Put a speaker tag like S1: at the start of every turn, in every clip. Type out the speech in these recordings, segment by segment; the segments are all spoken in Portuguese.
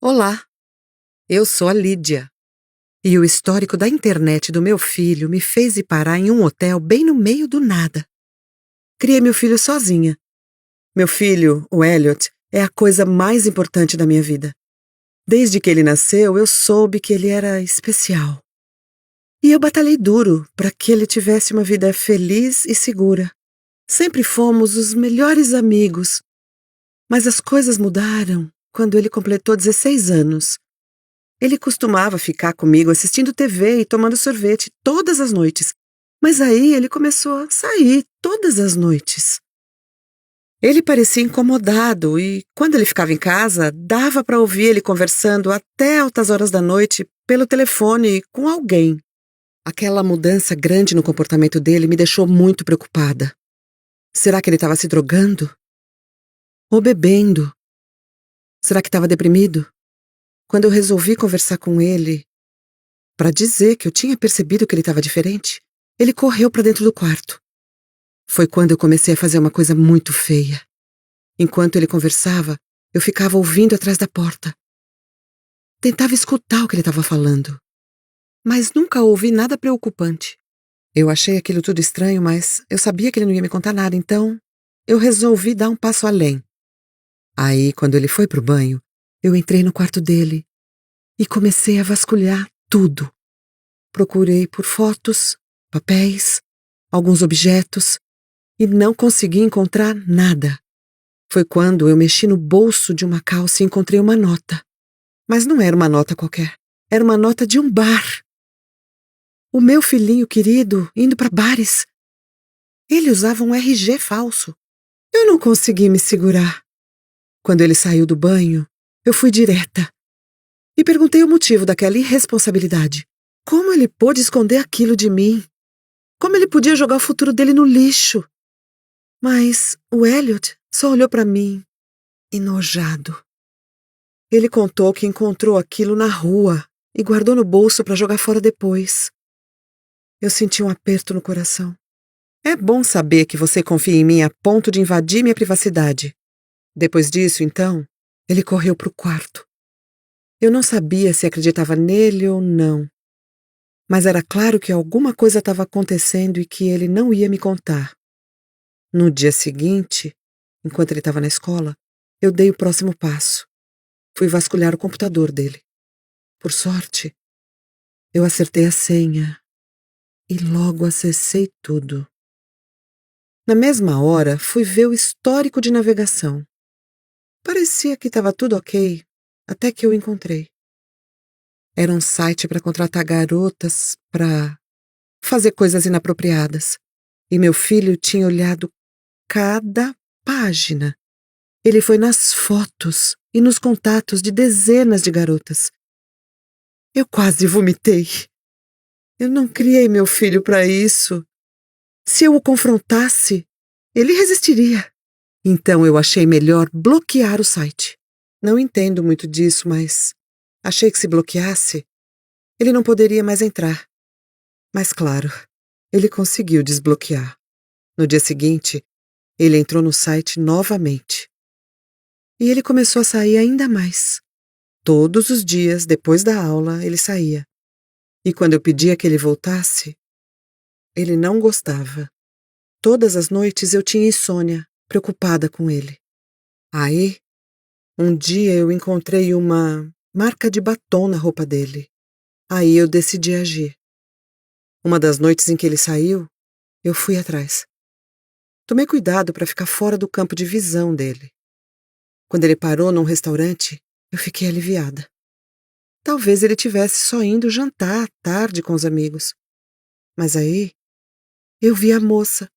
S1: Olá, eu sou a Lídia. E o histórico da internet do meu filho me fez ir parar em um hotel bem no meio do nada. Criei meu filho sozinha. Meu filho, o Elliot, é a coisa mais importante da minha vida. Desde que ele nasceu, eu soube que ele era especial. E eu batalhei duro para que ele tivesse uma vida feliz e segura. Sempre fomos os melhores amigos. Mas as coisas mudaram quando ele completou 16 anos. Ele costumava ficar comigo assistindo TV e tomando sorvete todas as noites. Mas aí ele começou a sair todas as noites. Ele parecia incomodado e, quando ele ficava em casa, dava para ouvir ele conversando até altas horas da noite pelo telefone com alguém. Aquela mudança grande no comportamento dele me deixou muito preocupada. Será que ele estava se drogando? Ou bebendo? Será que estava deprimido? Quando eu resolvi conversar com ele para dizer que eu tinha percebido que ele estava diferente, ele correu para dentro do quarto. Foi quando eu comecei a fazer uma coisa muito feia. Enquanto ele conversava, eu ficava ouvindo atrás da porta. Tentava escutar o que ele estava falando, mas nunca ouvi nada preocupante. Eu achei aquilo tudo estranho, mas eu sabia que ele não ia me contar nada, então eu resolvi dar um passo além. Aí, quando ele foi pro banho, eu entrei no quarto dele e comecei a vasculhar tudo. Procurei por fotos, papéis, alguns objetos e não consegui encontrar nada. Foi quando eu mexi no bolso de uma calça e encontrei uma nota. Mas não era uma nota qualquer. Era uma nota de um bar. O meu filhinho querido indo para bares. Ele usava um RG falso. Eu não consegui me segurar. Quando ele saiu do banho, eu fui direta e perguntei o motivo daquela irresponsabilidade. Como ele pôde esconder aquilo de mim? Como ele podia jogar o futuro dele no lixo? Mas o Elliot só olhou para mim, enojado. Ele contou que encontrou aquilo na rua e guardou no bolso para jogar fora depois. Eu senti um aperto no coração. É bom saber que você confia em mim a ponto de invadir minha privacidade. Depois disso, então, ele correu para o quarto. Eu não sabia se acreditava nele ou não. Mas era claro que alguma coisa estava acontecendo e que ele não ia me contar. No dia seguinte, enquanto ele estava na escola, eu dei o próximo passo. Fui vasculhar o computador dele. Por sorte, eu acertei a senha e logo acessei tudo. Na mesma hora, fui ver o histórico de navegação. Parecia que estava tudo ok, até que eu encontrei. Era um site para contratar garotas para fazer coisas inapropriadas. E meu filho tinha olhado cada página. Ele foi nas fotos e nos contatos de dezenas de garotas. Eu quase vomitei. Eu não criei meu filho para isso. Se eu o confrontasse, ele resistiria. Então eu achei melhor bloquear o site. Não entendo muito disso, mas achei que se bloqueasse, ele não poderia mais entrar. Mas claro, ele conseguiu desbloquear. No dia seguinte, ele entrou no site novamente. E ele começou a sair ainda mais. Todos os dias, depois da aula, ele saía. E quando eu pedia que ele voltasse, ele não gostava. Todas as noites eu tinha insônia, preocupada com ele. Aí, um dia eu encontrei uma marca de batom na roupa dele. Aí eu decidi agir. Uma das noites em que ele saiu, eu fui atrás. Tomei cuidado para ficar fora do campo de visão dele. Quando ele parou num restaurante, eu fiquei aliviada. Talvez ele tivesse só indo jantar à tarde com os amigos. Mas aí, eu vi a moça.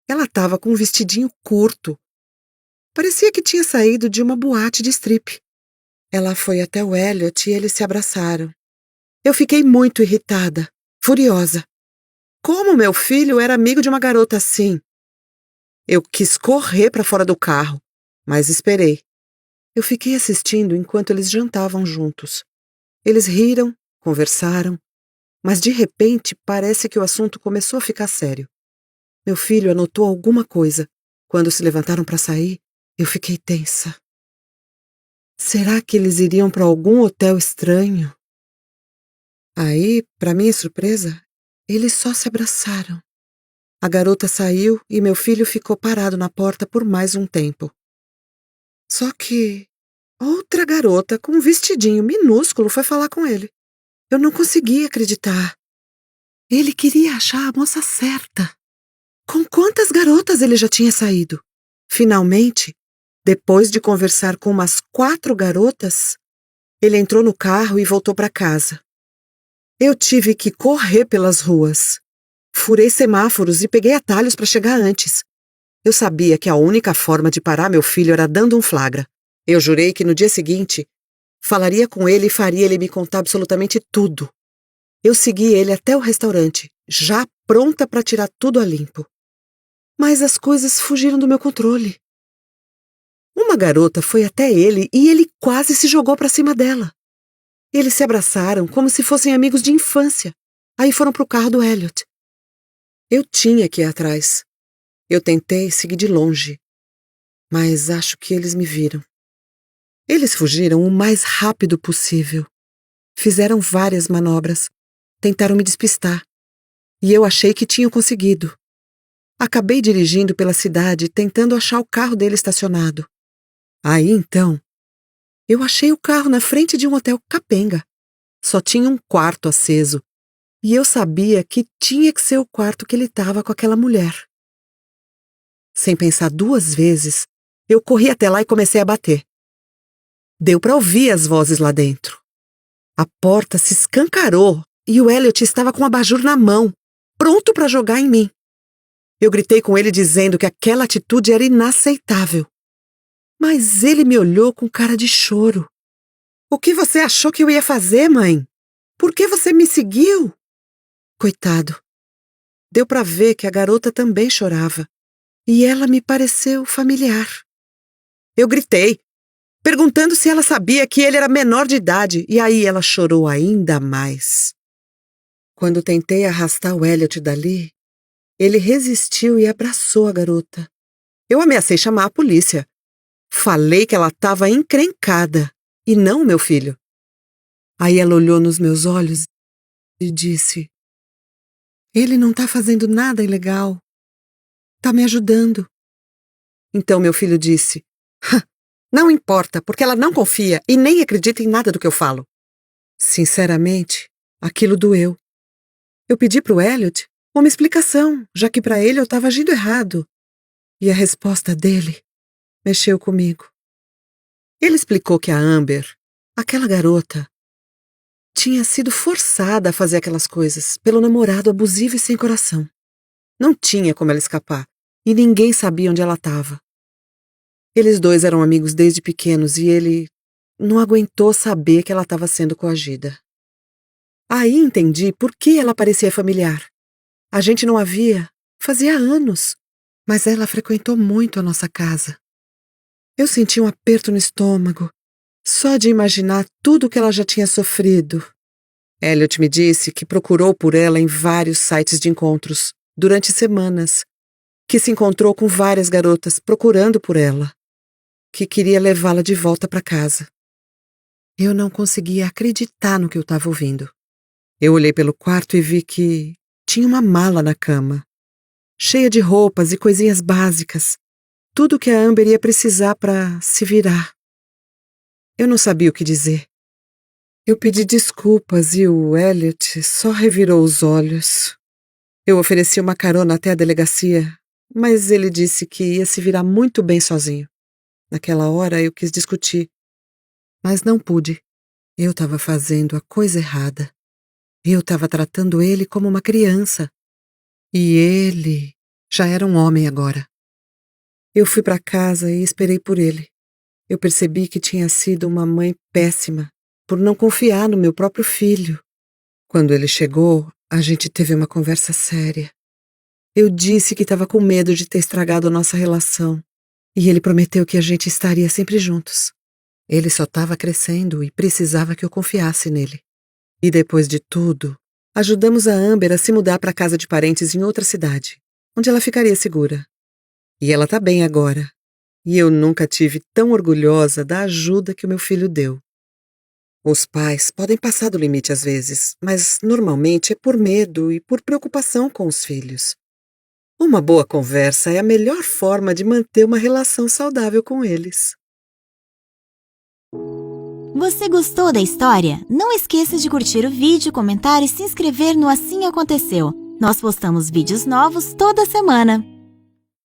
S1: Ela estava com um vestidinho curto. Parecia que tinha saído de uma boate de strip. Ela foi até o Elliot e eles se abraçaram. Eu fiquei muito irritada, furiosa. Como meu filho era amigo de uma garota assim? Eu quis correr para fora do carro, mas esperei. Eu fiquei assistindo enquanto eles jantavam juntos. Eles riram, conversaram, mas de repente parece que o assunto começou a ficar sério. Meu filho anotou alguma coisa. Quando se levantaram para sair, eu fiquei tensa. será que eles iriam para algum hotel estranho? Aí, para minha surpresa, eles só se abraçaram. A garota saiu e meu filho ficou parado na porta por mais um tempo. Só que outra garota com um vestidinho minúsculo foi falar com ele. Eu não conseguia acreditar. Ele queria achar a moça certa. Com quantas garotas ele já tinha saído? Finalmente, depois de conversar com umas 4 garotas, ele entrou no carro e voltou para casa. Eu tive que correr pelas ruas. Furei semáforos e peguei atalhos para chegar antes. Eu sabia que a única forma de parar meu filho era dando um flagra. Eu jurei que no dia seguinte falaria com ele e faria ele me contar absolutamente tudo. Eu segui ele até o restaurante, já pronta para tirar tudo a limpo. Mas as coisas fugiram do meu controle. Uma garota foi até ele e ele quase se jogou para cima dela. Eles se abraçaram como se fossem amigos de infância. Aí foram para o carro do Elliot. Eu tinha que ir atrás. Eu tentei seguir de longe, mas acho que eles me viram. Eles fugiram o mais rápido possível. Fizeram várias manobras. Tentaram me despistar. E eu achei que tinham conseguido. Acabei dirigindo pela cidade, tentando achar o carro dele estacionado. Aí, então, eu achei o carro na frente de um hotel capenga. Só tinha um quarto aceso. E eu sabia que tinha que ser o quarto que ele estava com aquela mulher. Sem pensar 2 vezes, eu corri até lá e comecei a bater. Deu para ouvir as vozes lá dentro. A porta se escancarou e o Elliot estava com o abajur na mão, pronto para jogar em mim. Eu gritei com ele dizendo que aquela atitude era inaceitável. Mas ele me olhou com cara de choro. O que você achou que eu ia fazer, mãe? Por que você me seguiu? Coitado. Deu para ver que a garota também chorava. E ela me pareceu familiar. Eu gritei, perguntando se ela sabia que ele era menor de idade, e aí ela chorou ainda mais. Quando tentei arrastar o Elliot dali, ele resistiu e abraçou a garota. Eu ameacei chamar a polícia. Falei que ela estava encrencada, e não meu filho. Aí ela olhou nos meus olhos e disse: ele não está fazendo nada ilegal. Está me ajudando. Então meu filho disse: não importa, porque ela não confia e nem acredita em nada do que eu falo. Sinceramente, aquilo doeu. Eu pedi para o Elliot uma explicação, já que para ele eu estava agindo errado. E a resposta dele mexeu comigo. Ele explicou que a Amber, aquela garota, tinha sido forçada a fazer aquelas coisas pelo namorado abusivo e sem coração. Não tinha como ela escapar, e ninguém sabia onde ela estava. Eles 2 eram amigos desde pequenos e ele não aguentou saber que ela estava sendo coagida. Aí entendi por que ela parecia familiar. A gente não a via fazia anos, mas ela frequentou muito a nossa casa. Eu senti um aperto no estômago, só de imaginar tudo que ela já tinha sofrido. Elliot me disse que procurou por ela em vários sites de encontros, durante semanas, que se encontrou com várias garotas procurando por ela, que queria levá-la de volta para casa. Eu não conseguia acreditar no que eu estava ouvindo. Eu olhei pelo quarto e vi que tinha uma mala na cama, cheia de roupas e coisinhas básicas, tudo que a Amber ia precisar para se virar. Eu não sabia o que dizer. Eu pedi desculpas e o Elliot só revirou os olhos. Eu ofereci uma carona até a delegacia, mas ele disse que ia se virar muito bem sozinho. Naquela hora eu quis discutir, mas não pude. Eu estava fazendo a coisa errada. Eu estava tratando ele como uma criança. E ele já era um homem agora. Eu fui para casa e esperei por ele. Eu percebi que tinha sido uma mãe péssima, por não confiar no meu próprio filho. Quando ele chegou, a gente teve uma conversa séria. Eu disse que estava com medo de ter estragado a nossa relação, e ele prometeu que a gente estaria sempre juntos. Ele só estava crescendo e precisava que eu confiasse nele. E depois de tudo, ajudamos a Amber a se mudar para a casa de parentes em outra cidade, onde ela ficaria segura. E ela está bem agora. E eu nunca tive tão orgulhosa da ajuda que o meu filho deu. Os pais podem passar do limite às vezes, mas normalmente é por medo e por preocupação com os filhos. Uma boa conversa é a melhor forma de manter uma relação saudável com eles.
S2: Você gostou da história? Não esqueça de curtir o vídeo, comentar e se inscrever no Assim Aconteceu. Nós postamos vídeos novos toda semana.